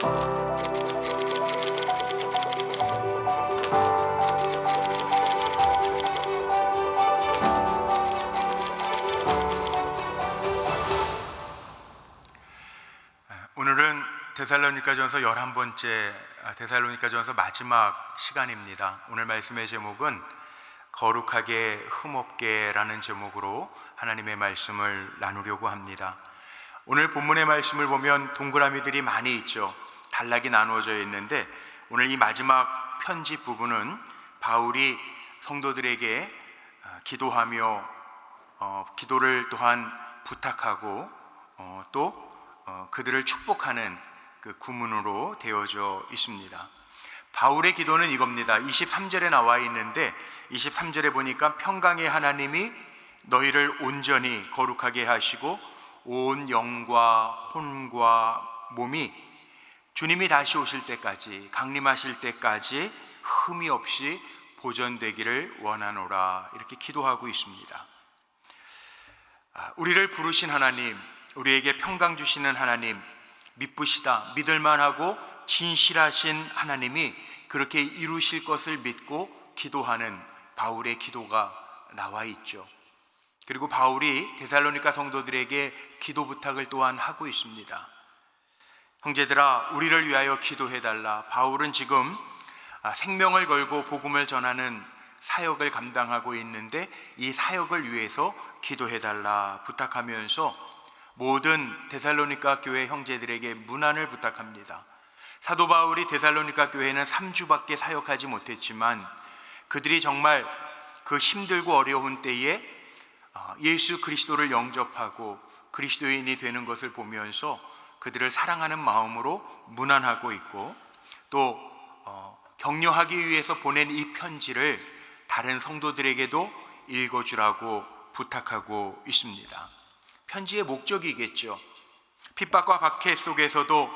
오늘은 데살로니가전서 11번째 데살로니가전서 마지막 시간입니다. 오늘 말씀의 제목은 거룩하게 흠없게라는 제목으로 하나님의 말씀을 나누려고 합니다. 오늘 본문의 말씀을 보면 동그라미들이 많이 있죠. 단락이 나누어져 있는데 오늘 이 마지막 편지 부분은 바울이 성도들에게 기도하며 기도를 또한 부탁하고 또 그들을 축복하는 그 구문으로 되어져 있습니다. 바울의 기도는 이겁니다. 23절에 나와 있는데 23절에 보니까 평강의 하나님이 너희를 온전히 거룩하게 하시고 온 영과 혼과 몸이 주님이 다시 오실 때까지, 강림하실 때까지 흠이 없이 보존되기를 원하노라, 이렇게 기도하고 있습니다. 우리를 부르신 하나님, 우리에게 평강 주시는 하나님, 믿으시다, 믿을만하고 진실하신 하나님이 그렇게 이루실 것을 믿고 기도하는 바울의 기도가 나와 있죠. 그리고 바울이 데살로니가 성도들에게 기도 부탁을 또한 하고 있습니다. 형제들아, 우리를 위하여 기도해달라. 바울은 지금 생명을 걸고 복음을 전하는 사역을 감당하고 있는데 이 사역을 위해서 기도해달라 부탁하면서 모든 데살로니가 교회 형제들에게 문안을 부탁합니다. 사도 바울이 데살로니가 교회는 3주밖에 사역하지 못했지만 그들이 정말 그 힘들고 어려운 때에 예수 그리스도를 영접하고 그리스도인이 되는 것을 보면서 그들을 사랑하는 마음으로 문안하고 있고, 또 격려하기 위해서 보낸 이 편지를 다른 성도들에게도 읽어주라고 부탁하고 있습니다. 편지의 목적이겠죠. 핍박과 박해 속에서도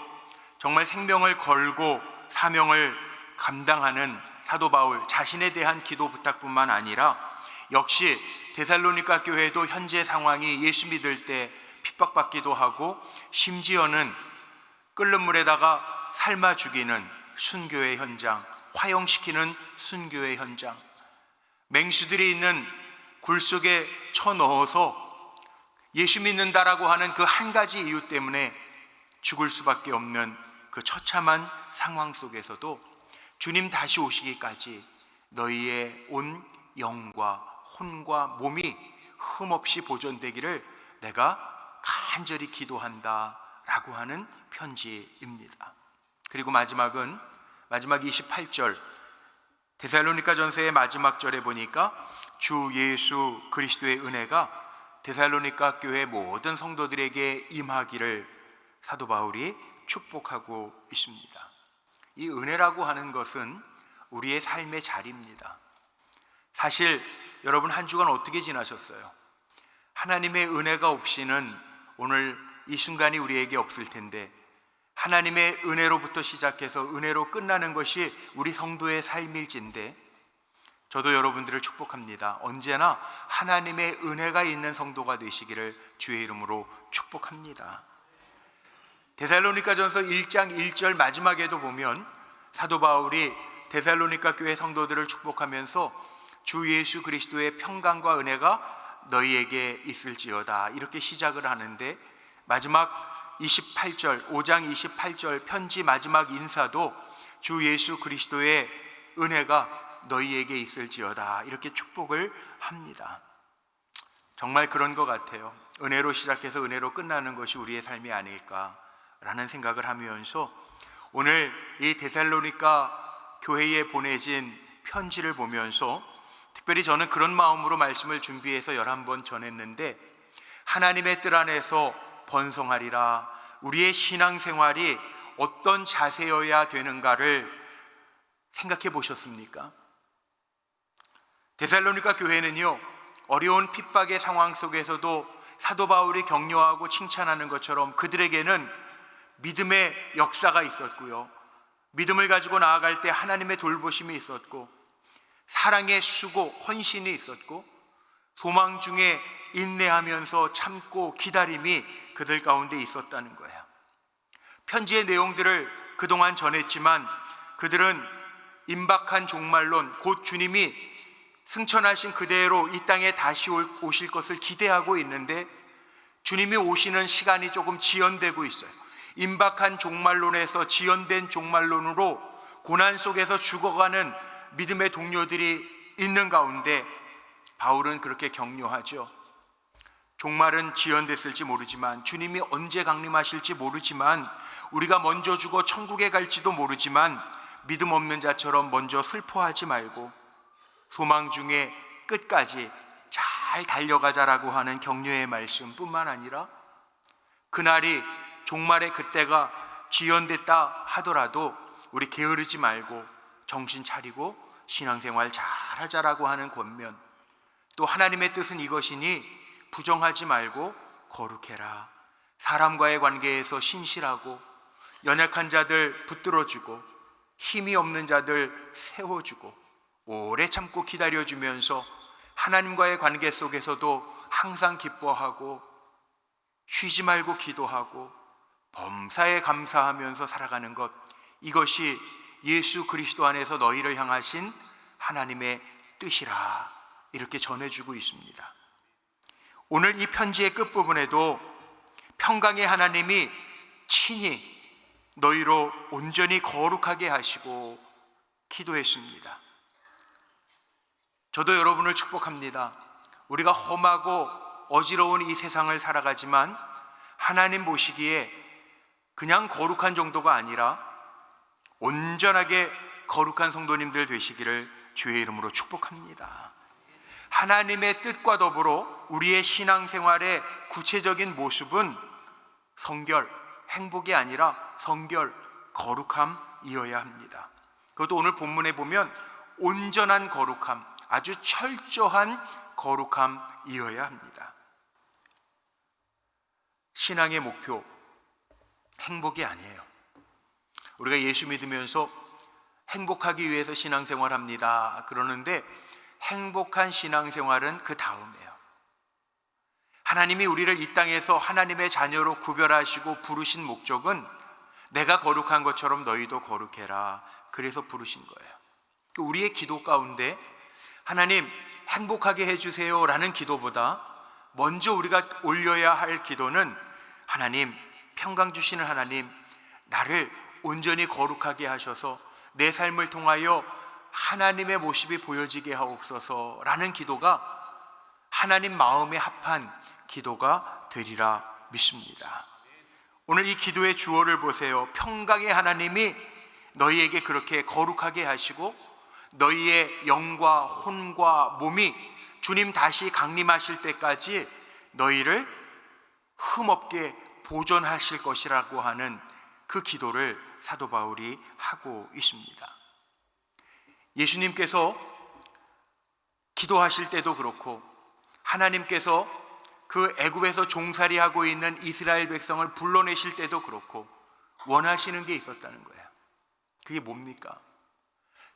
정말 생명을 걸고 사명을 감당하는 사도 바울 자신에 대한 기도 부탁뿐만 아니라 역시 데살로니가 교회도 현재 상황이 예수 믿을 때 핍박받기도 하고 심지어는 끓는 물에다가 삶아 죽이는 순교의 현장, 화형시키는 순교의 현장, 맹수들이 있는 굴 속에 쳐넣어서 예수 믿는다라고 하는 그 한 가지 이유 때문에 죽을 수밖에 없는 그 처참한 상황 속에서도 주님 다시 오시기까지 너희의 온 영과 혼과 몸이 흠없이 보존되기를 내가 간절히 기도한다 라고 하는 편지입니다. 그리고 마지막 28절 데살로니가 전서의 마지막 절에 보니까 주 예수 그리스도의 은혜가 데살로니가 교회 모든 성도들에게 임하기를 사도 바울이 축복하고 있습니다. 이 은혜라고 하는 것은 우리의 삶의 자리입니다. 사실 여러분 한 주간 어떻게 지나셨어요? 하나님의 은혜가 없이는 오늘 이 순간이 우리에게 없을 텐데 하나님의 은혜로부터 시작해서 은혜로 끝나는 것이 우리 성도의 삶일진데 저도 여러분들을 축복합니다. 언제나 하나님의 은혜가 있는 성도가 되시기를 주의 이름으로 축복합니다. 데살로니가전서 1장 1절 마지막에도 보면 사도 바울이 데살로니가 교회 성도들을 축복하면서 주 예수 그리스도의 평강과 은혜가 너희에게 있을지어다 이렇게 시작을 하는데 마지막 28절 5장 28절 편지 마지막 인사도 주 예수 그리스도의 은혜가 너희에게 있을지어다 이렇게 축복을 합니다. 정말 그런 것 같아요. 은혜로 시작해서 은혜로 끝나는 것이 우리의 삶이 아닐까라는 생각을 하면서 오늘 이 데살로니가 교회에 보내진 편지를 보면서 특별히 저는 그런 마음으로 말씀을 준비해서 11번 전했는데 하나님의 뜰 안에서 번성하리라, 우리의 신앙생활이 어떤 자세여야 되는가를 생각해 보셨습니까? 데살로니가 교회는요, 어려운 핍박의 상황 속에서도 사도 바울이 격려하고 칭찬하는 것처럼 그들에게는 믿음의 역사가 있었고요, 믿음을 가지고 나아갈 때 하나님의 돌보심이 있었고 사랑의 수고, 헌신이 있었고 소망 중에 인내하면서 참고 기다림이 그들 가운데 있었다는 거예요. 편지의 내용들을 그동안 전했지만 그들은 임박한 종말론, 곧 주님이 승천하신 그대로 이 땅에 다시 오실 것을 기대하고 있는데 주님이 오시는 시간이 조금 지연되고 있어요. 임박한 종말론에서 지연된 종말론으로 고난 속에서 죽어가는 믿음의 동료들이 있는 가운데 바울은 그렇게 격려하죠. 종말은 지연됐을지 모르지만, 주님이 언제 강림하실지 모르지만, 우리가 먼저 죽어 천국에 갈지도 모르지만 믿음 없는 자처럼 먼저 슬퍼하지 말고 소망 중에 끝까지 잘 달려가자라고 하는 격려의 말씀뿐만 아니라, 그날이 종말의 그때가 지연됐다 하더라도 우리 게으르지 말고 정신 차리고 신앙생활 잘하자라고 하는 권면, 또 하나님의 뜻은 이것이니 부정하지 말고 거룩해라. 사람과의 관계에서 신실하고 연약한 자들 붙들어주고 힘이 없는 자들 세워주고 오래 참고 기다려주면서 하나님과의 관계 속에서도 항상 기뻐하고 쉬지 말고 기도하고 범사에 감사하면서 살아가는 것, 이것이 예수 그리스도 안에서 너희를 향하신 하나님의 뜻이라, 이렇게 전해주고 있습니다. 오늘 이 편지의 끝부분에도 평강의 하나님이 친히 너희로 온전히 거룩하게 하시고 기도했습니다. 저도 여러분을 축복합니다. 우리가 험하고 어지러운 이 세상을 살아가지만 하나님 보시기에 그냥 거룩한 정도가 아니라 온전하게 거룩한 성도님들 되시기를 주의 이름으로 축복합니다. 하나님의 뜻과 더불어 우리의 신앙생활의 구체적인 모습은 성결, 행복이 아니라 성결, 거룩함이어야 합니다. 그것도 오늘 본문에 보면 온전한 거룩함, 아주 철저한 거룩함이어야 합니다. 신앙의 목표, 행복이 아니에요. 우리가 예수 믿으면서 행복하기 위해서 신앙생활합니다 그러는데, 행복한 신앙생활은 그 다음이에요. 하나님이 우리를 이 땅에서 하나님의 자녀로 구별하시고 부르신 목적은 내가 거룩한 것처럼 너희도 거룩해라, 그래서 부르신 거예요. 우리의 기도 가운데 하나님 행복하게 해주세요 라는 기도보다 먼저 우리가 올려야 할 기도는, 하나님, 평강 주시는 하나님, 나를 온전히 거룩하게 하셔서 내 삶을 통하여 하나님의 모습이 보여지게 하옵소서 라는 기도가 하나님 마음에 합한 기도가 되리라 믿습니다. 오늘 이 기도의 주어를 보세요. 평강의 하나님이 너희에게 그렇게 거룩하게 하시고 너희의 영과 혼과 몸이 주님 다시 강림하실 때까지 너희를 흠없게 보존하실 것이라고 하는 그 기도를 사도 바울이 하고 있습니다. 예수님께서 기도하실 때도 그렇고 하나님께서 그 애굽에서 종살이하고 있는 이스라엘 백성을 불러내실 때도 그렇고 원하시는 게 있었다는 거예요. 그게 뭡니까?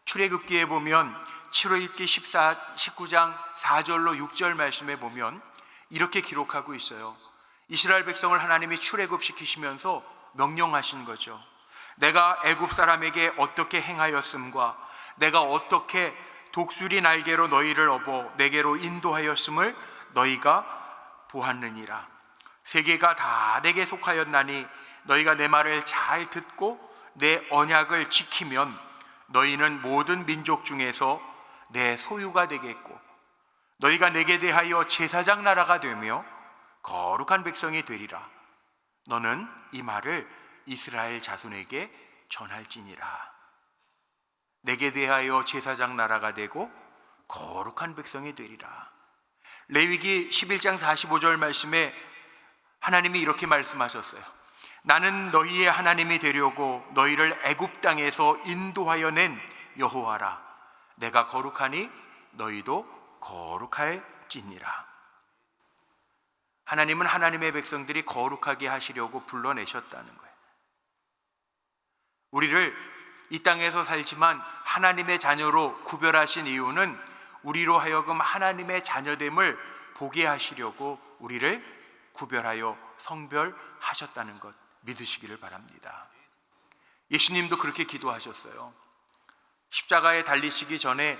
출애굽기에 보면 출애굽기 19장 4절로 6절 말씀에 보면 이렇게 기록하고 있어요. 이스라엘 백성을 하나님이 출애굽시키시면서 명령하신 거죠. 내가 애굽 사람에게 어떻게 행하였음과 내가 어떻게 독수리 날개로 너희를 업어 내게로 인도하였음을 너희가 보았느니라. 세계가 다 내게 속하였나니 너희가 내 말을 잘 듣고 내 언약을 지키면 너희는 모든 민족 중에서 내 소유가 되겠고 너희가 내게 대하여 제사장 나라가 되며 거룩한 백성이 되리라. 너는 이 말을 이스라엘 자손에게 전할지니라. 내게 대하여 제사장 나라가 되고 거룩한 백성이 되리라. 레위기 11장 45절 말씀에 하나님이 이렇게 말씀하셨어요. 나는 너희의 하나님이 되려고 너희를 애굽 땅에서 인도하여 낸 여호와라. 내가 거룩하니 너희도 거룩할지니라. 하나님은 하나님의 백성들이 거룩하게 하시려고 불러내셨다는 거예요. 우리를 이 땅에서 살지만 하나님의 자녀로 구별하신 이유는 우리로 하여금 하나님의 자녀됨을 보게 하시려고 우리를 구별하여 성별하셨다는 것 믿으시기를 바랍니다. 예수님도 그렇게 기도하셨어요. 십자가에 달리시기 전에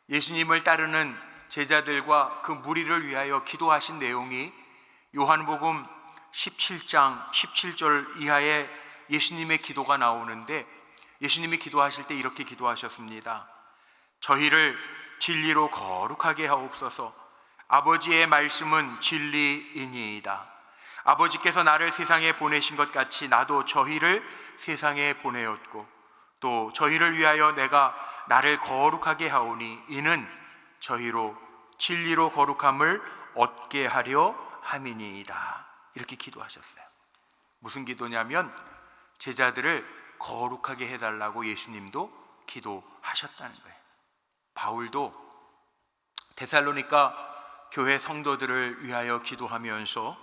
예수님을 따르는 제자들과 그 무리를 위하여 기도하신 내용이 요한복음 17장 17절 이하에 예수님의 기도가 나오는데, 예수님이 기도하실 때 이렇게 기도하셨습니다. 저희를 진리로 거룩하게 하옵소서. 아버지의 말씀은 진리이니이다. 아버지께서 나를 세상에 보내신 것 같이 나도 저희를 세상에 보내었고, 또 저희를 위하여 내가 나를 거룩하게 하오니 이는 저희로 진리로 거룩함을 얻게 하려 함이니이다. 이렇게 기도하셨어요. 무슨 기도냐면 제자들을 거룩하게 해달라고 예수님도 기도하셨다는 거예요. 바울도 데살로니가 교회 성도들을 위하여 기도하면서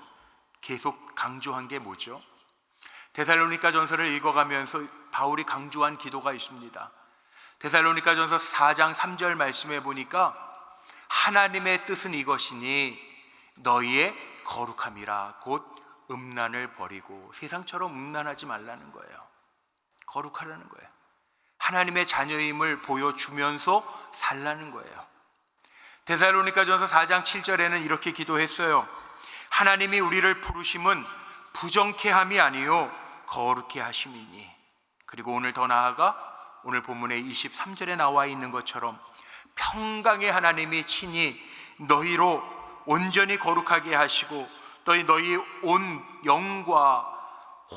계속 강조한 게 뭐죠? 데살로니가 전서를 읽어가면서 바울이 강조한 기도가 있습니다. 데살로니가 전서 4장 3절 말씀에 보니까 하나님의 뜻은 이것이니 너희의 거룩함이라. 곧 음란을 버리고, 세상처럼 음란하지 말라는 거예요. 거룩하라는 거예요. 하나님의 자녀임을 보여주면서 살라는 거예요. 데살로니가 전서 4장 7절에는 이렇게 기도했어요. 하나님이 우리를 부르심은 부정케 함이 아니요 거룩케 하심이니. 그리고 오늘 더 나아가 오늘 본문의 23절에 나와 있는 것처럼 평강의 하나님이 친히 너희로 온전히 거룩하게 하시고, 또 너희 온 영과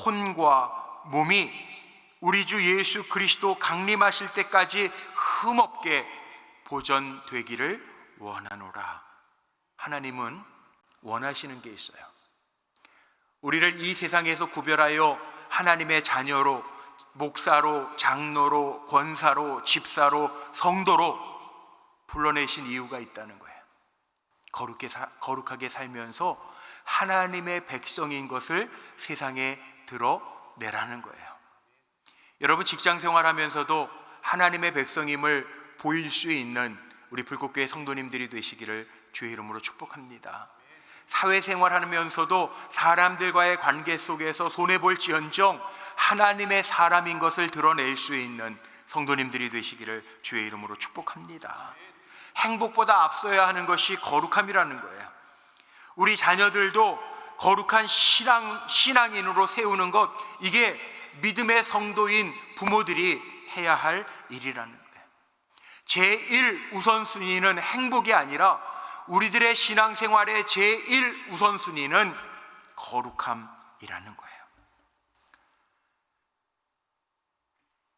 혼과 몸이 우리 주 예수 그리스도 강림하실 때까지 흠없게 보존되기를 원하노라. 하나님은 원하시는 게 있어요. 우리를 이 세상에서 구별하여 하나님의 자녀로, 목사로, 장로로, 권사로, 집사로, 성도로 불러내신 이유가 있다는 거예요. 거룩하게 살면서 하나님의 백성인 것을 세상에 드러내라는 거예요. 여러분, 직장 생활하면서도 하나님의 백성임을 보일 수 있는 우리 불꽃교회 성도님들이 되시기를 주의 이름으로 축복합니다. 사회생활하면서도 사람들과의 관계 속에서 손해볼지언정 하나님의 사람인 것을 드러낼 수 있는 성도님들이 되시기를 주의 이름으로 축복합니다. 행복보다 앞서야 하는 것이 거룩함이라는 거예요. 우리 자녀들도 거룩한 신앙인으로 세우는 것, 이게 믿음의 성도인 부모들이 해야 할 일이라는 거예요. 제1 우선순위는 행복이 아니라 우리들의 신앙생활의 제1 우선순위는 거룩함이라는 거예요.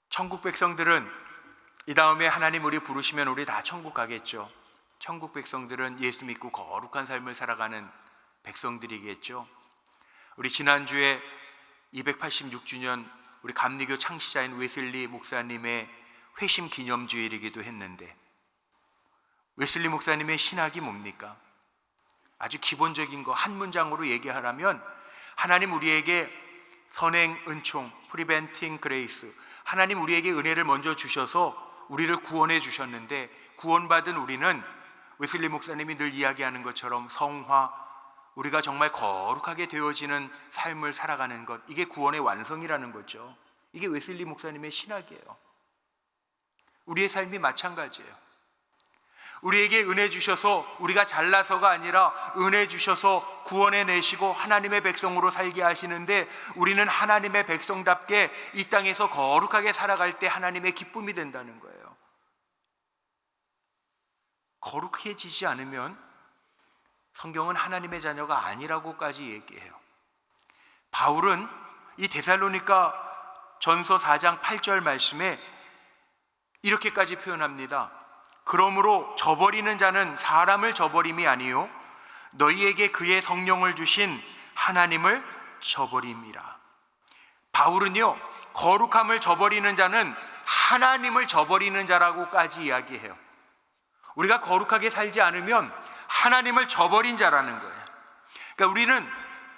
천국 백성들은 이 다음에 하나님 우리 부르시면 우리 다 천국 가겠죠. 천국 백성들은 예수 믿고 거룩한 삶을 살아가는 백성들이겠죠. 우리 지난주에 286주년 우리 감리교 창시자인 웨슬리 목사님의 회심 기념주일이기도 했는데, 웨슬리 목사님의 신학이 뭡니까? 아주 기본적인 거 한 문장으로 얘기하라면, 하나님 우리에게 선행 은총, 프리벤팅 그레이스, 하나님 우리에게 은혜를 먼저 주셔서 우리를 구원해 주셨는데, 구원받은 우리는 웨슬리 목사님이 늘 이야기하는 것처럼 성화, 우리가 정말 거룩하게 되어지는 삶을 살아가는 것, 이게 구원의 완성이라는 거죠. 이게 웨슬리 목사님의 신학이에요. 우리의 삶이 마찬가지예요. 우리에게 은혜 주셔서 우리가 잘나서가 아니라 은혜 주셔서 구원해내시고 하나님의 백성으로 살게 하시는데, 우리는 하나님의 백성답게 이 땅에서 거룩하게 살아갈 때 하나님의 기쁨이 된다는 거예요. 거룩해지지 않으면 성경은 하나님의 자녀가 아니라고까지 얘기해요. 바울은 이 데살로니가 전서 4장 8절 말씀에 이렇게까지 표현합니다. 그러므로 저버리는 자는 사람을 저버림이 아니요 너희에게 그의 성령을 주신 하나님을 저버림이라. 바울은요, 거룩함을 저버리는 자는 하나님을 저버리는 자라고까지 이야기해요. 우리가 거룩하게 살지 않으면 하나님을 저버린 자라는 거예요. 그러니까 우리는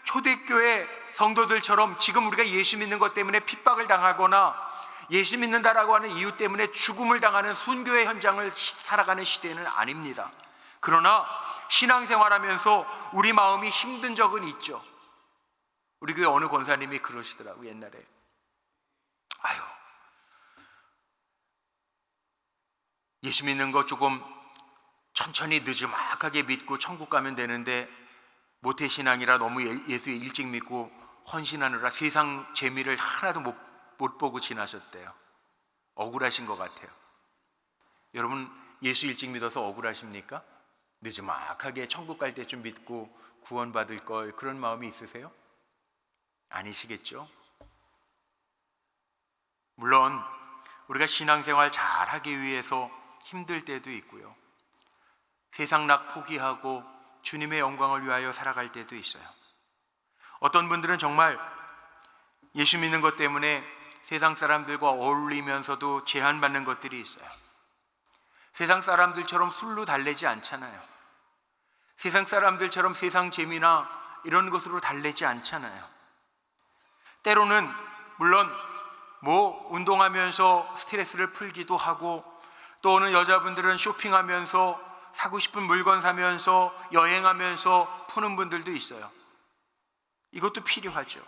초대교회 성도들처럼 지금 우리가 예수 믿는 것 때문에 핍박을 당하거나 예수 믿는다라고 하는 이유 때문에 죽음을 당하는 순교의 현장을 살아가는 시대는 아닙니다. 그러나 신앙생활하면서 우리 마음이 힘든 적은 있죠. 우리 교회 어느 권사님이 그러시더라고요. 옛날에 예수 믿는 거 조금 천천히 느지막하게 믿고 천국 가면 되는데 모태신앙이라 너무 예수 일찍 믿고 헌신하느라 세상 재미를 하나도 못 보고 지나셨대요. 억울하신 것 같아요. 여러분, 예수 일찍 믿어서 억울하십니까? 느지막하게 천국 갈 때쯤 믿고 구원받을 걸, 그런 마음이 있으세요? 아니시겠죠? 물론 우리가 신앙생활 잘하기 위해서 힘들 때도 있고요, 세상 낙 포기하고 주님의 영광을 위하여 살아갈 때도 있어요. 어떤 분들은 정말 예수 믿는 것 때문에 세상 사람들과 어울리면서도 제한받는 것들이 있어요. 세상 사람들처럼 술로 달래지 않잖아요. 세상 사람들처럼 세상 재미나 이런 것으로 달래지 않잖아요. 때로는 물론 운동하면서 스트레스를 풀기도 하고, 또 어느 여자분들은 쇼핑하면서 사고 싶은 물건 사면서 여행하면서 푸는 분들도 있어요. 이것도 필요하죠.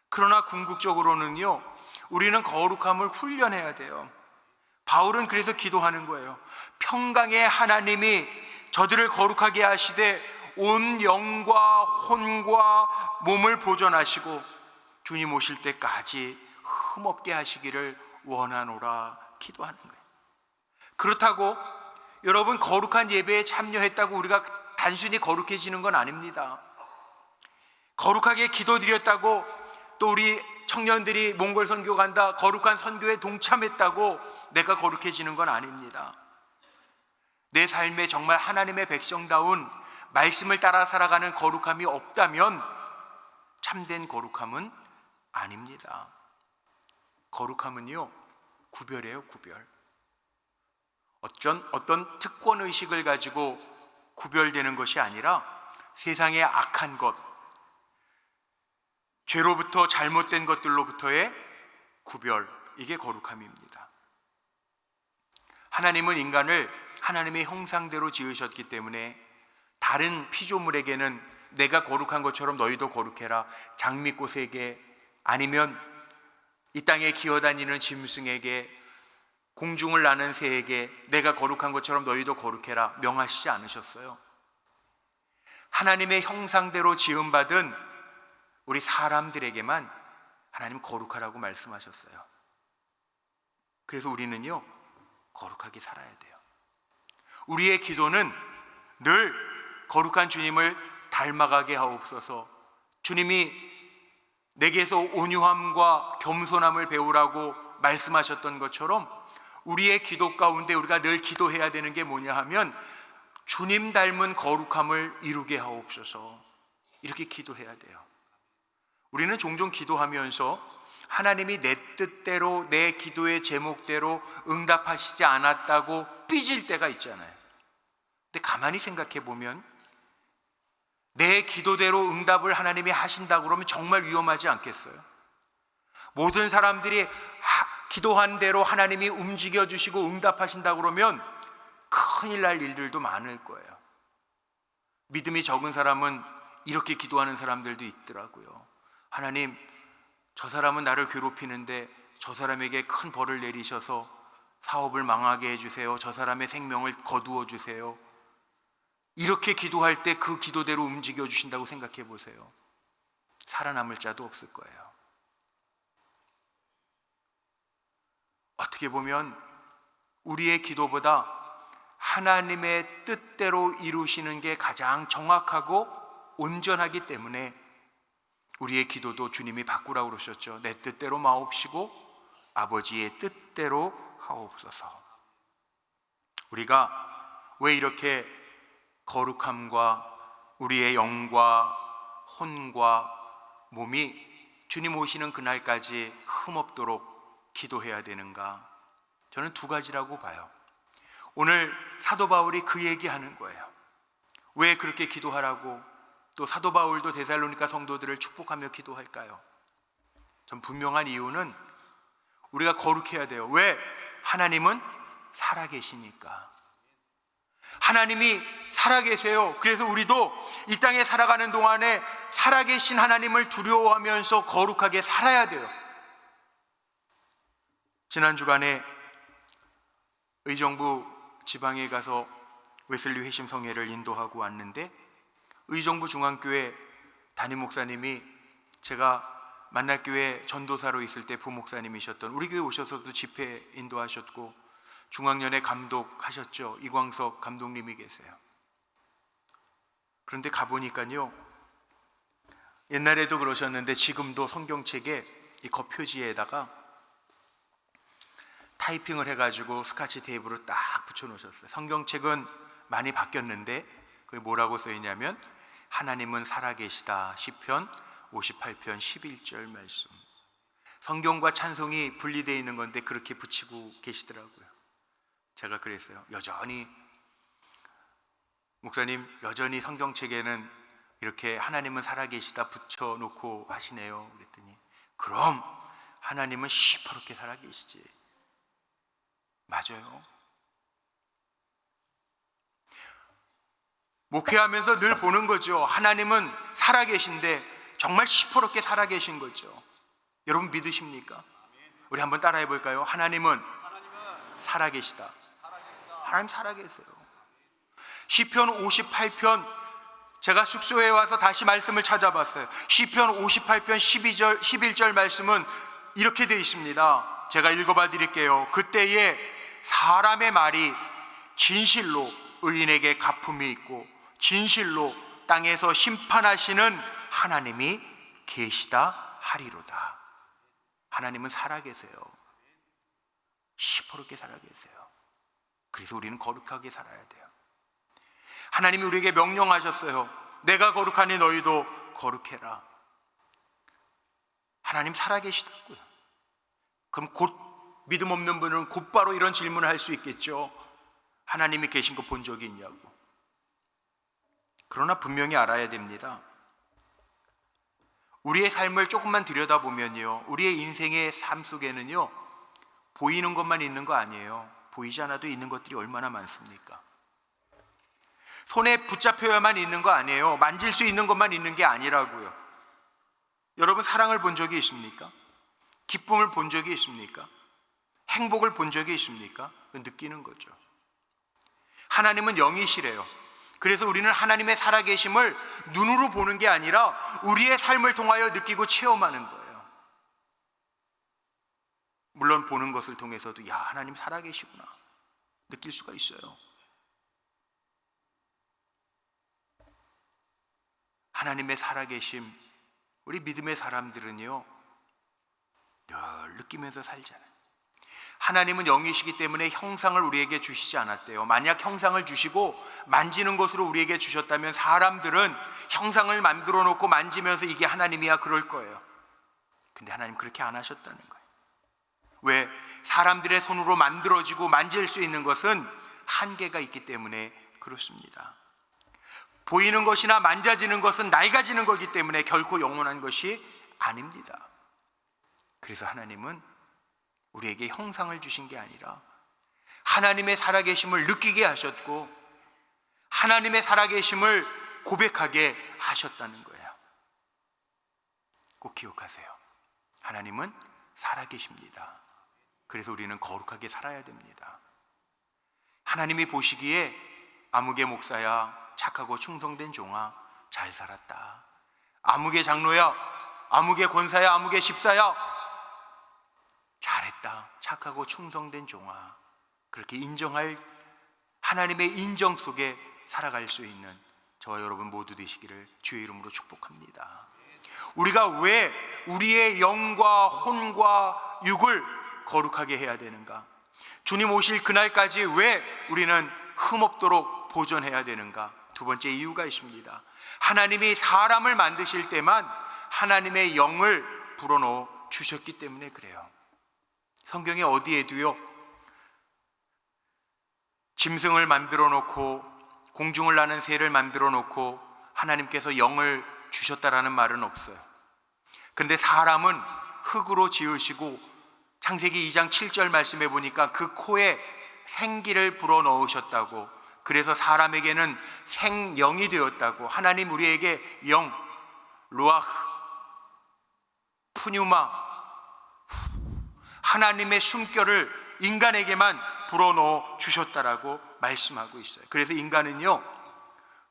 그러나 궁극적으로는요, 우리는 거룩함을 훈련해야 돼요. 바울은 그래서 기도하는 거예요. 평강의 하나님이 저들을 거룩하게 하시되 온 영과 혼과 몸을 보존하시고 주님 오실 때까지 흠없게 하시기를 원하노라 기도하는 거예요. 그렇다고 여러분, 거룩한 예배에 참여했다고 우리가 단순히 거룩해지는 건 아닙니다. 거룩하게 기도드렸다고 또 우리 청년들이 몽골 선교 간다, 거룩한 선교에 동참했다고 내가 거룩해지는 건 아닙니다. 내 삶에 정말 하나님의 백성다운 말씀을 따라 살아가는 거룩함이 없다면 참된 거룩함은 아닙니다. 거룩함은요, 구별이에요, 구별. 어떤 특권의식을 가지고 구별되는 것이 아니라 세상의 악한 것, 죄로부터 잘못된 것들로부터의 구별, 이게 거룩함입니다. 하나님은 인간을 하나님의 형상대로 지으셨기 때문에 다른 피조물에게는 내가 거룩한 것처럼 너희도 거룩해라, 장미꽃에게 아니면 이 땅에 기어다니는 짐승에게, 공중을 나는 새에게 내가 거룩한 것처럼 너희도 거룩해라 명하시지 않으셨어요. 하나님의 형상대로 지음받은 우리 사람들에게만 하나님 거룩하라고 말씀하셨어요. 그래서 우리는요, 거룩하게 살아야 돼요. 우리의 기도는 늘 거룩한 주님을 닮아가게 하옵소서, 주님이 내게서 온유함과 겸손함을 배우라고 말씀하셨던 것처럼 우리의 기도 가운데 우리가 늘 기도해야 되는 게 뭐냐 하면 주님 닮은 거룩함을 이루게 하옵소서, 이렇게 기도해야 돼요. 우리는 종종 기도하면서 하나님이 내 뜻대로, 내 기도의 제목대로 응답하시지 않았다고 삐질 때가 있잖아요. 근데 가만히 생각해 보면 내 기도대로 응답을 하나님이 하신다고 그러면 정말 위험하지 않겠어요? 모든 사람들이 기도한 대로 하나님이 움직여 주시고 응답하신다고 그러면 큰일 날 일들도 많을 거예요. 믿음이 적은 사람은 이렇게 기도하는 사람들도 있더라고요. 하나님, 저 사람은 나를 괴롭히는데 저 사람에게 큰 벌을 내리셔서 사업을 망하게 해주세요, 저 사람의 생명을 거두어 주세요. 이렇게 기도할 때 그 기도대로 움직여 주신다고 생각해 보세요. 살아남을 자도 없을 거예요. 어떻게 보면 우리의 기도보다 하나님의 뜻대로 이루시는 게 가장 정확하고 온전하기 때문에 우리의 기도도 주님이 바꾸라고 그러셨죠. 내 뜻대로 마옵시고 아버지의 뜻대로 하옵소서. 우리가 왜 이렇게 거룩함과 우리의 영과 혼과 몸이 주님 오시는 그날까지 흠없도록 기도해야 되는가? 저는 두 가지라고 봐요. 오늘 사도 바울이 그 얘기하는 거예요. 왜 그렇게 기도하라고 또 사도 바울도 데살로니가 성도들을 축복하며 기도할까요? 전 분명한 이유는 우리가 거룩해야 돼요. 왜? 하나님은 살아계시니까. 하나님이 살아계세요. 그래서 우리도 이 땅에 살아가는 동안에 살아계신 하나님을 두려워하면서 거룩하게 살아야 돼요. 지난 주간에 의정부 지방에 가서 웨슬리 회심 성회를 인도하고 왔는데, 의정부 중앙교회 담임 목사님이 제가 만날교회 전도사로 있을 때 부목사님이셨던, 우리 교회 오셔서도 집회 인도하셨고 중앙연회 감독하셨죠. 이광석 감독님이 계세요. 그런데 가보니까요, 옛날에도 그러셨는데 지금도 성경책에 이 겉표지에다가 타이핑을 해가지고 스카치 테이프로 딱 붙여놓으셨어요. 성경책은 많이 바뀌었는데 그게 뭐라고 써있냐면, 하나님은 살아계시다, 시편 58편 11절 말씀. 성경과 찬송이 분리되어 있는 건데 그렇게 붙이고 계시더라고요. 제가 그랬어요. 여전히 목사님, 여전히 성경책에는 이렇게 하나님은 살아계시다 붙여놓고 하시네요. 그랬더니, 그럼 하나님은 시퍼렇게 살아계시지. 맞아요. 목회하면서 늘 보는 거죠. 하나님은 살아계신데 정말 시퍼렇게 살아계신 거죠. 여러분 믿으십니까? 우리 한번 따라해 볼까요? 하나님은 살아계시다. 하나님 살아계세요. 시편 58편, 제가 숙소에 와서 다시 말씀을 찾아봤어요. 시편 58편 11절 말씀은 이렇게 되어 있습니다. 제가 읽어봐 드릴게요. 그때에 사람의 말이 진실로 의인에게 갚음이 있고 진실로 땅에서 심판하시는 하나님이 계시다 하리로다. 하나님은 살아계세요. 시퍼렇게 살아계세요. 그래서 우리는 거룩하게 살아야 돼요. 하나님이 우리에게 명령하셨어요. 내가 거룩하니 너희도 거룩해라. 하나님 살아계시다고요. 그럼 곧 믿음 없는 분은 곧바로 이런 질문을 할 수 있겠죠. 하나님이 계신 거 본 적이 있냐고. 그러나 분명히 알아야 됩니다. 우리의 삶을 조금만 들여다보면요, 우리의 인생의 삶 속에는요, 보이는 것만 있는 거 아니에요. 보이지 않아도 있는 것들이 얼마나 많습니까? 손에 붙잡혀야만 있는 거 아니에요. 만질 수 있는 것만 있는 게 아니라고요. 여러분, 사랑을 본 적이 있습니까? 기쁨을 본 적이 있습니까? 행복을 본 적이 있습니까? 느끼는 거죠. 하나님은 영이시래요. 그래서 우리는 하나님의 살아계심을 눈으로 보는 게 아니라 우리의 삶을 통하여 느끼고 체험하는 거예요. 물론 보는 것을 통해서도 야, 하나님 살아계시구나 느낄 수가 있어요. 하나님의 살아계심, 우리 믿음의 사람들은요 늘 느끼면서 살잖아요. 하나님은 영이시기 때문에 형상을 우리에게 주시지 않았대요. 만약 형상을 주시고 만지는 것으로 우리에게 주셨다면 사람들은 형상을 만들어 놓고 만지면서 이게 하나님이야 그럴 거예요. 근데 하나님 그렇게 안 하셨다는 거예요. 왜? 사람들의 손으로 만들어지고 만질 수 있는 것은 한계가 있기 때문에 그렇습니다. 보이는 것이나 만져지는 것은 낡아지는 거기 때문에 결코 영원한 것이 아닙니다. 그래서 하나님은 우리에게 형상을 주신 게 아니라 하나님의 살아계심을 느끼게 하셨고 하나님의 살아계심을 고백하게 하셨다는 거예요. 꼭 기억하세요. 하나님은 살아계십니다. 그래서 우리는 거룩하게 살아야 됩니다. 하나님이 보시기에 아무개 목사야, 착하고 충성된 종아, 잘 살았다. 아무개 장로야, 아무개 권사야, 아무개 집사야, 잘했다, 착하고 충성된 종아, 그렇게 인정할 하나님의 인정 속에 살아갈 수 있는 저와 여러분 모두 되시기를 주의 이름으로 축복합니다. 우리가 왜 우리의 영과 혼과 육을 거룩하게 해야 되는가? 주님 오실 그날까지 왜 우리는 흠없도록 보존해야 되는가? 두 번째 이유가 있습니다. 하나님이 사람을 만드실 때만 하나님의 영을 불어넣어 주셨기 때문에 그래요. 성경에 어디에도요 짐승을 만들어 놓고 공중을 나는 새를 만들어 놓고 하나님께서 영을 주셨다라는 말은 없어요. 근데 사람은 흙으로 지으시고 창세기 2장 7절 말씀해 보니까 그 코에 생기를 불어 넣으셨다고, 그래서 사람에게는 생영이 되었다고. 하나님 우리에게 영, 루아흐, 푸뉴마, 하나님의 숨결을 인간에게만 불어넣어 주셨다라고 말씀하고 있어요. 그래서 인간은요,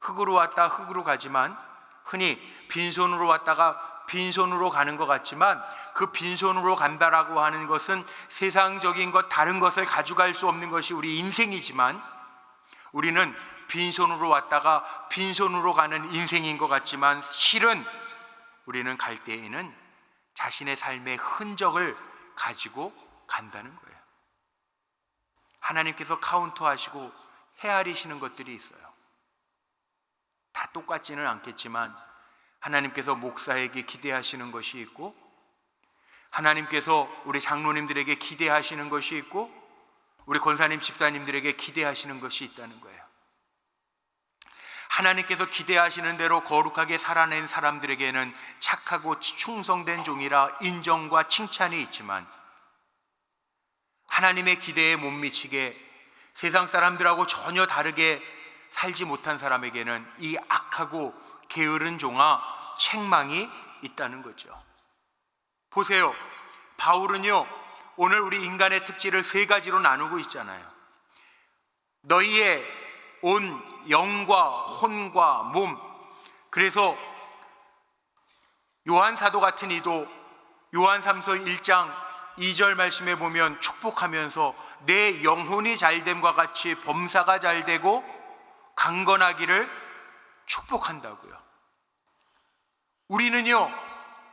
흙으로 왔다 흙으로 가지만, 흔히 빈손으로 왔다가 빈손으로 가는 것 같지만, 그 빈손으로 간다라고 하는 것은 세상적인 것, 다른 것을 가져갈 수 없는 것이 우리 인생이지만, 우리는 빈손으로 왔다가 빈손으로 가는 인생인 것 같지만, 실은 우리는 갈 때에는 자신의 삶의 흔적을 가지고 간다는 거예요. 하나님께서 카운터하시고 헤아리시는 것들이 있어요. 다 똑같지는 않겠지만 하나님께서 목사에게 기대하시는 것이 있고, 하나님께서 우리 장로님들에게 기대하시는 것이 있고, 우리 권사님 집사님들에게 기대하시는 것이 있다는 거예요. 하나님께서 기대하시는 대로 거룩하게 살아낸 사람들에게는 착하고 충성된 종이라 인정과 칭찬이 있지만, 하나님의 기대에 못 미치게 세상 사람들하고 전혀 다르게 살지 못한 사람에게는 이 악하고 게으른 종아 책망이 있다는 거죠. 보세요, 바울은요, 오늘 우리 인간의 특질을 세 가지로 나누고 있잖아요. 너희의 온 영과 혼과 몸. 그래서 요한 사도 같은 이도 요한삼서 1장 2절 말씀에 보면 축복하면서 내 영혼이 잘됨과 같이 범사가 잘되고 강건하기를 축복한다고요. 우리는요,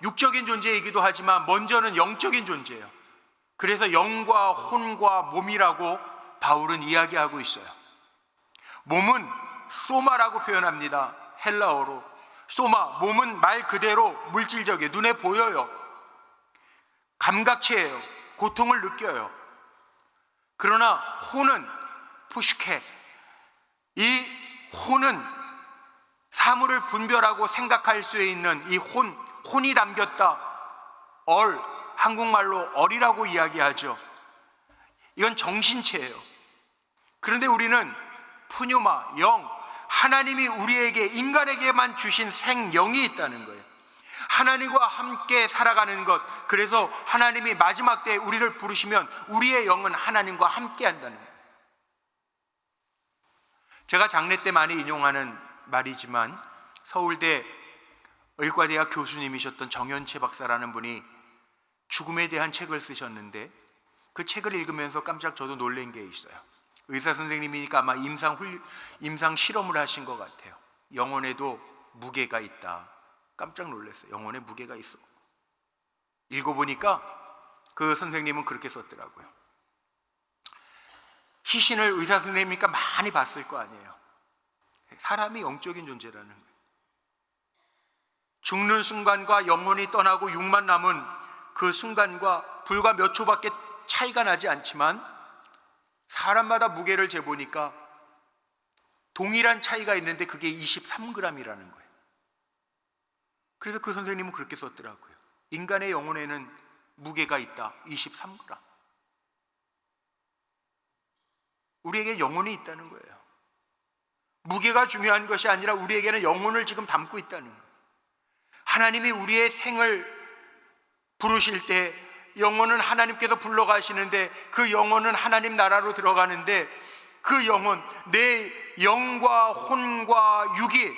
육적인 존재이기도 하지만 먼저는 영적인 존재예요. 그래서 영과 혼과 몸이라고 바울은 이야기하고 있어요. 몸은 소마라고 표현합니다. 헬라어로 소마. 몸은 말 그대로 물질적이에요. 눈에 보여요. 감각체예요. 고통을 느껴요. 그러나 혼은 푸시케. 이 혼은 사물을 분별하고 생각할 수 있는 이 혼이 담겼다. 한국말로 얼이라고 이야기하죠. 이건 정신체예요. 그런데 우리는 푸뉴마, 영, 하나님이 우리에게, 인간에게만 주신 생영이 있다는 거예요. 하나님과 함께 살아가는 것. 그래서 하나님이 마지막 때에 우리를 부르시면 우리의 영은 하나님과 함께 한다는 거예요. 제가 장례 때 많이 인용하는 말이지만, 서울대 의과대학 교수님이셨던 정현채 박사라는 분이 죽음에 대한 책을 쓰셨는데, 그 책을 읽으면서 깜짝 저도 놀란 게 있어요. 의사 선생님이니까 아마 임상 실험을 하신 것 같아요. 영혼에도 무게가 있다. 깜짝 놀랐어요. 영혼에 무게가 있어. 읽어보니까 그 선생님은 그렇게 썼더라고요. 시신을 의사 선생님이니까 많이 봤을 거 아니에요. 사람이 영적인 존재라는 거예요. 죽는 순간과 영혼이 떠나고 육만 남은 그 순간과 불과 몇 초밖에 차이가 나지 않지만, 사람마다 무게를 재보니까 동일한 차이가 있는데 그게 23g이라는 거예요. 그래서 그 선생님은 그렇게 썼더라고요. 인간의 영혼에는 무게가 있다. 23g. 우리에게 영혼이 있다는 거예요. 무게가 중요한 것이 아니라 우리에게는 영혼을 지금 담고 있다는 거예요. 하나님이 우리의 생을 부르실 때 영혼은 하나님께서 불러가시는데, 그 영혼은 하나님 나라로 들어가는데, 그 영혼, 내 영과 혼과 육이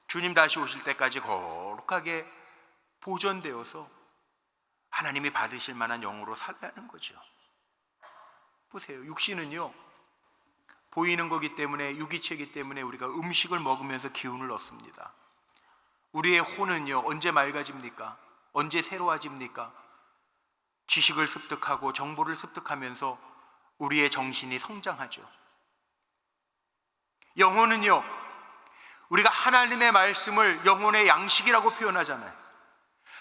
주님 다시 오실 때까지 거룩하게 보존되어서 하나님이 받으실 만한 영으로 살라는 거죠. 보세요, 육신은요, 보이는 거기 때문에, 유기체이기 때문에 우리가 음식을 먹으면서 기운을 얻습니다. 우리의 혼은요, 언제 맑아집니까? 언제 새로워집니까? 지식을 습득하고 정보를 습득하면서 우리의 정신이 성장하죠. 영혼은요, 우리가 하나님의 말씀을 영혼의 양식이라고 표현하잖아요.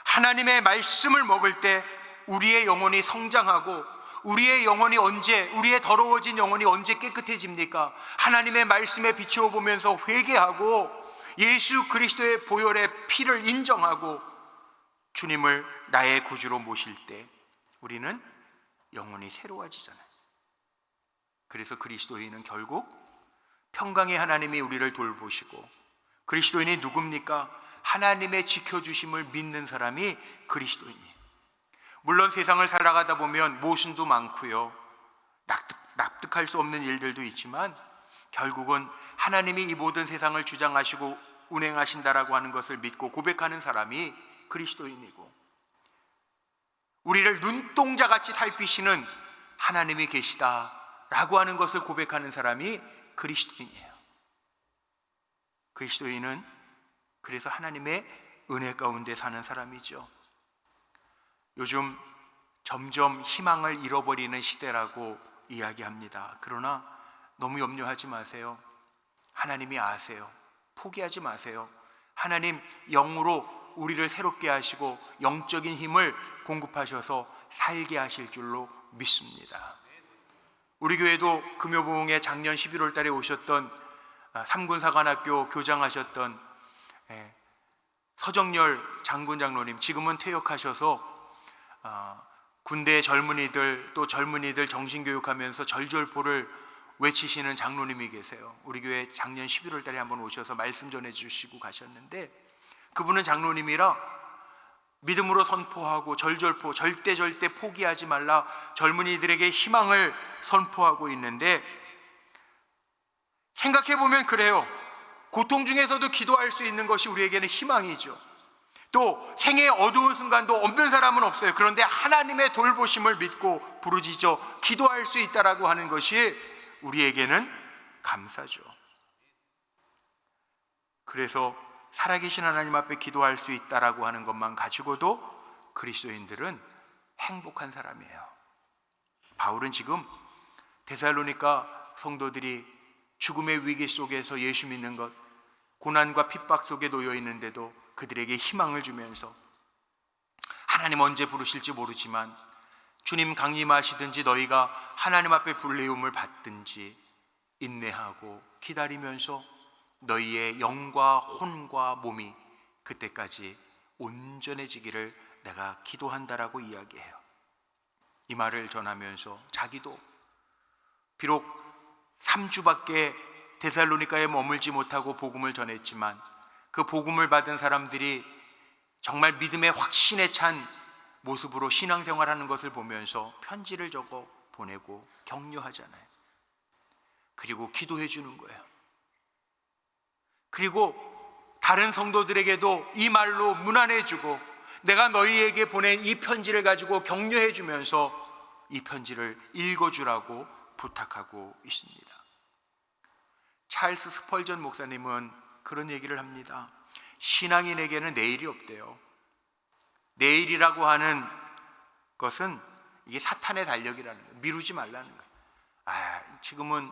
하나님의 말씀을 먹을 때 우리의 영혼이 성장하고, 우리의 영혼이 우리의 더러워진 영혼이 언제 깨끗해집니까? 하나님의 말씀에 비추어 보면서 회개하고 예수 그리스도의 보혈의 피를 인정하고 주님을 나의 구주로 모실 때 우리는 영혼이 새로워지잖아요. 그래서 그리스도인은 결국 평강의 하나님이 우리를 돌보시고, 그리스도인이 누굽니까? 하나님의 지켜주심을 믿는 사람이 그리스도인이에요. 물론 세상을 살아가다 보면 모순도 많고요, 납득할 수 없는 일들도 있지만 결국은 하나님이 이 모든 세상을 주장하시고 운행하신다라고 하는 것을 믿고 고백하는 사람이 그리스도인이고, 우리를 눈동자같이 살피시는 하나님이 계시다라고 하는 것을 고백하는 사람이 그리스도인이에요. 그리스도인은 그래서 하나님의 은혜 가운데 사는 사람이죠. 요즘 점점 희망을 잃어버리는 시대라고 이야기합니다. 그러나 너무 염려하지 마세요. 하나님이 아세요. 포기하지 마세요. 하나님 영으로 우리를 새롭게 하시고 영적인 힘을 공급하셔서 살게 하실 줄로 믿습니다. 우리 교회도 금요부흥에 작년 11월 달에 오셨던 삼군사관학교 교장하셨던 서정열 장군 장로님, 지금은 퇴역하셔서 군대 젊은이들, 또 젊은이들 정신교육하면서 절절포를 외치시는 장로님이 계세요. 우리 교회 작년 11월 달에 한번 오셔서 말씀 전해주시고 가셨는데, 그분은 장로님이라 믿음으로 선포하고 절절포, 절대 포기하지 말라, 젊은이들에게 희망을 선포하고 있는데, 생각해보면 그래요. 고통 중에서도 기도할 수 있는 것이 우리에게는 희망이죠. 또 생애의 어두운 순간도 없는 사람은 없어요. 그런데 하나님의 돌보심을 믿고 부르짖어 기도할 수 있다라고 하는 것이 우리에게는 감사죠. 그래서 살아계신 하나님 앞에 기도할 수 있다라고 하는 것만 가지고도 그리스도인들은 행복한 사람이에요. 바울은 지금 데살로니가 성도들이 죽음의 위기 속에서 예수 믿는 것, 고난과 핍박 속에 놓여 있는데도 그들에게 희망을 주면서, 하나님 언제 부르실지 모르지만 주님 강림하시든지 너희가 하나님 앞에 불리움을 받든지 인내하고 기다리면서 너희의 영과 혼과 몸이 그때까지 온전해지기를 내가 기도한다라고 이야기해요. 이 말을 전하면서 자기도 비록 3주밖에 데살로니가에 머물지 못하고 복음을 전했지만, 그 복음을 받은 사람들이 정말 믿음의 확신에 찬 모습으로 신앙생활하는 것을 보면서 편지를 적어 보내고 격려하잖아요. 그리고 기도해 주는 거예요. 그리고 다른 성도들에게도 이 말로 문안해 주고, 내가 너희에게 보낸 이 편지를 가지고 격려해 주면서 이 편지를 읽어주라고 부탁하고 있습니다. 찰스 스펄전 목사님은 그런 얘기를 합니다. 신앙인에게는 내일이 없대요. 내일이라고 하는 것은 이게 사탄의 달력이라는 거예요. 미루지 말라는 거예요. 지금은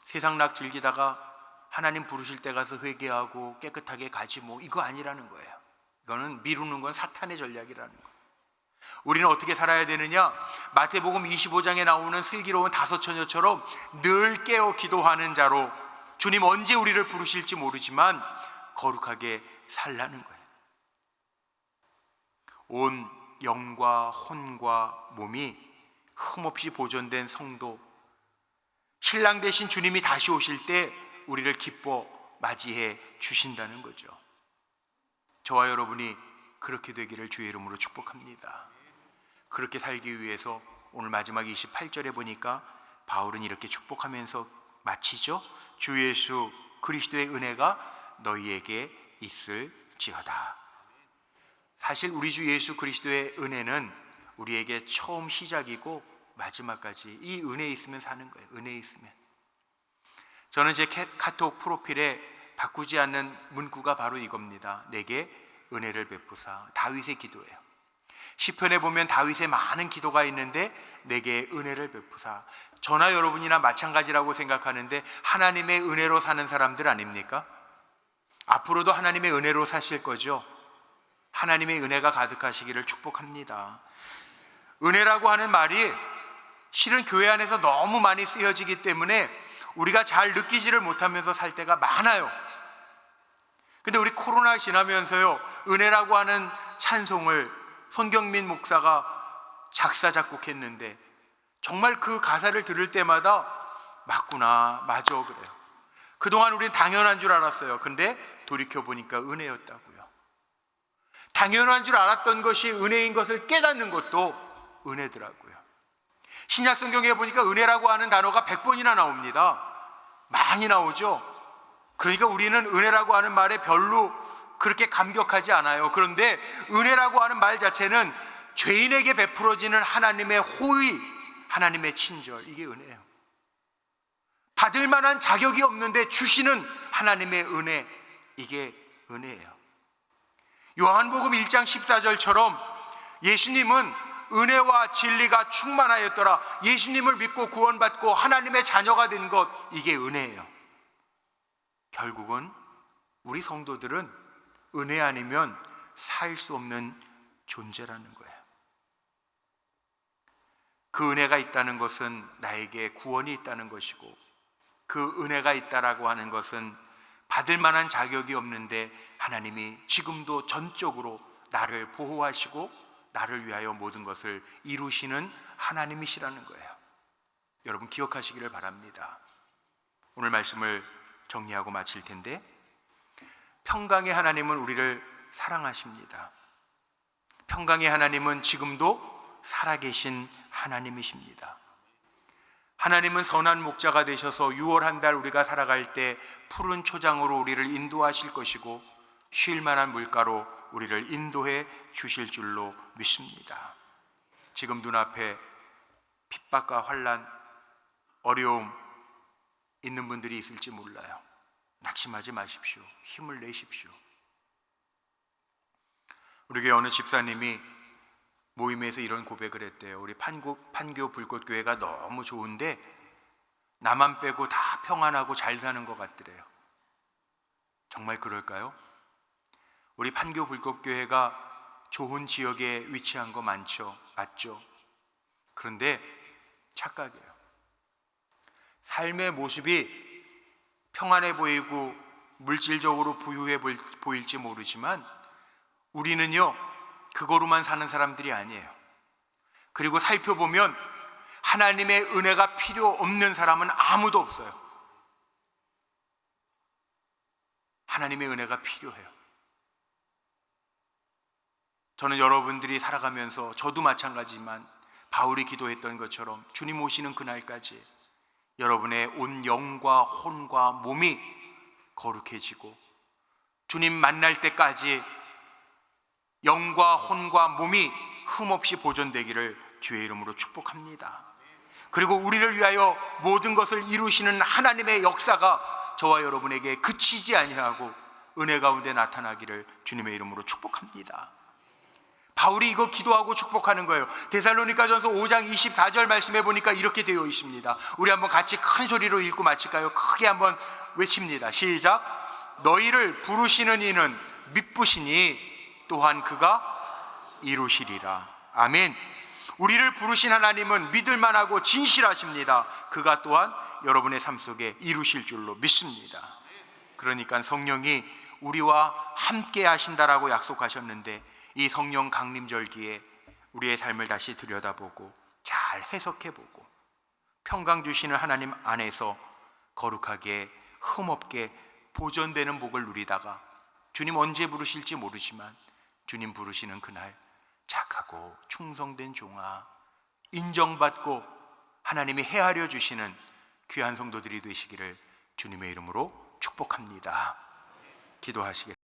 세상락 즐기다가 하나님 부르실 때 가서 회개하고 깨끗하게 가지 뭐, 이거 아니라는 거예요. 이거는 미루는 건 사탄의 전략이라는 거예요. 우리는 어떻게 살아야 되느냐? 마태복음 25장에 나오는 슬기로운 다섯 처녀처럼 늘 깨어 기도하는 자로, 주님 언제 우리를 부르실지 모르지만 거룩하게 살라는 거예요. 온 영과 혼과 몸이 흠없이 보존된 성도, 신랑 되신 주님이 다시 오실 때 우리를 기뻐 맞이해 주신다는 거죠. 저와 여러분이 그렇게 되기를 주의 이름으로 축복합니다. 그렇게 살기 위해서 오늘 마지막 28절에 보니까 바울은 이렇게 축복하면서 마치죠. 주 예수 그리스도의 은혜가 너희에게 있을지어다. 사실 우리 주 예수 그리스도의 은혜는 우리에게 처음 시작이고 마지막까지 이 은혜 있으면 사는 거예요. 은혜 있으면. 저는 제 카톡 프로필에 바꾸지 않는 문구가 바로 이겁니다. 내게 은혜를 베푸사. 다윗의 기도예요. 시편에 보면 다윗의 많은 기도가 있는데 내게 은혜를 베푸사. 저나 여러분이나 마찬가지라고 생각하는데 하나님의 은혜로 사는 사람들 아닙니까? 앞으로도 하나님의 은혜로 사실 거죠. 하나님의 은혜가 가득하시기를 축복합니다. 은혜라고 하는 말이 실은 교회 안에서 너무 많이 쓰여지기 때문에 우리가 잘 느끼지를 못하면서 살 때가 많아요. 근데 우리 코로나 지나면서요, 은혜라고 하는 찬송을 손경민 목사가 작사 작곡했는데 정말 그 가사를 들을 때마다 맞구나, 맞아, 그래요. 그동안 우린 당연한 줄 알았어요. 근데 돌이켜보니까 은혜였다고요. 당연한 줄 알았던 것이 은혜인 것을 깨닫는 것도 은혜더라고요. 신약 성경에 보니까 은혜라고 하는 단어가 100번이나 나옵니다. 많이 나오죠. 그러니까 우리는 은혜라고 하는 말에 별로 그렇게 감격하지 않아요. 그런데 은혜라고 하는 말 자체는 죄인에게 베풀어지는 하나님의 호의, 하나님의 친절, 이게 은혜예요. 받을 만한 자격이 없는데 주시는 하나님의 은혜, 이게 은혜예요. 요한복음 1장 14절처럼 예수님은 은혜와 진리가 충만하였더라. 예수님을 믿고 구원받고 하나님의 자녀가 된 것, 이게 은혜예요. 결국은 우리 성도들은 은혜 아니면 살 수 없는 존재라는 거예요. 그 은혜가 있다는 것은 나에게 구원이 있다는 것이고, 그 은혜가 있다라고 하는 것은 받을 만한 자격이 없는데 하나님이 지금도 전적으로 나를 보호하시고 나를 위하여 모든 것을 이루시는 하나님이시라는 거예요. 여러분 기억하시기를 바랍니다. 오늘 말씀을 정리하고 마칠 텐데, 평강의 하나님은 우리를 사랑하십니다. 평강의 하나님은 지금도 살아계신 하나님이십니다. 하나님은 선한 목자가 되셔서 6월 한 달 우리가 살아갈 때 푸른 초장으로 우리를 인도하실 것이고, 쉴 만한 물가로 우리를 인도해 주실 줄로 믿습니다. 지금 눈앞에 핍박과 환난, 어려움 있는 분들이 있을지 몰라요. 낙심하지 마십시오. 힘을 내십시오. 우리 교회 어느 집사님이 모임에서 이런 고백을 했대요. 우리 판교 불꽃교회가 너무 좋은데 나만 빼고 다 평안하고 잘 사는 것 같더래요. 정말 그럴까요? 우리 판교 불꽃교회가 좋은 지역에 위치한 거 많죠? 맞죠? 그런데 착각이에요. 삶의 모습이 평안해 보이고 물질적으로 부유해 보일지 모르지만 우리는요, 그거로만 사는 사람들이 아니에요. 그리고 살펴보면 하나님의 은혜가 필요 없는 사람은 아무도 없어요. 하나님의 은혜가 필요해요. 저는 여러분들이 살아가면서, 저도 마찬가지지만 바울이 기도했던 것처럼 주님 오시는 그날까지 여러분의 온 영과 혼과 몸이 거룩해지고, 주님 만날 때까지 영과 혼과 몸이 흠없이 보존되기를 주의 이름으로 축복합니다. 그리고 우리를 위하여 모든 것을 이루시는 하나님의 역사가 저와 여러분에게 그치지 아니하고 은혜 가운데 나타나기를 주님의 이름으로 축복합니다. 바울이 이거 기도하고 축복하는 거예요. 데살로니가전서 5장 24절 말씀해 보니까 이렇게 되어 있습니다. 우리 한번 같이 큰 소리로 읽고 마칠까요? 크게 한번 외칩니다. 시작. 너희를 부르시는 이는 미쁘시니 또한 그가 이루시리라. 아멘. 우리를 부르신 하나님은 믿을만하고 진실하십니다. 그가 또한 여러분의 삶 속에 이루실 줄로 믿습니다. 그러니까 성령이 우리와 함께 하신다라고 약속하셨는데, 이 성령 강림절기에 우리의 삶을 다시 들여다보고 잘 해석해보고 평강 주시는 하나님 안에서 거룩하게 흠없게 보존되는 복을 누리다가 주님 언제 부르실지 모르지만 주님 부르시는 그날 착하고 충성된 종아, 인정받고 하나님이 헤아려 주시는 귀한 성도들이 되시기를 주님의 이름으로 축복합니다. 기도하시겠습니다.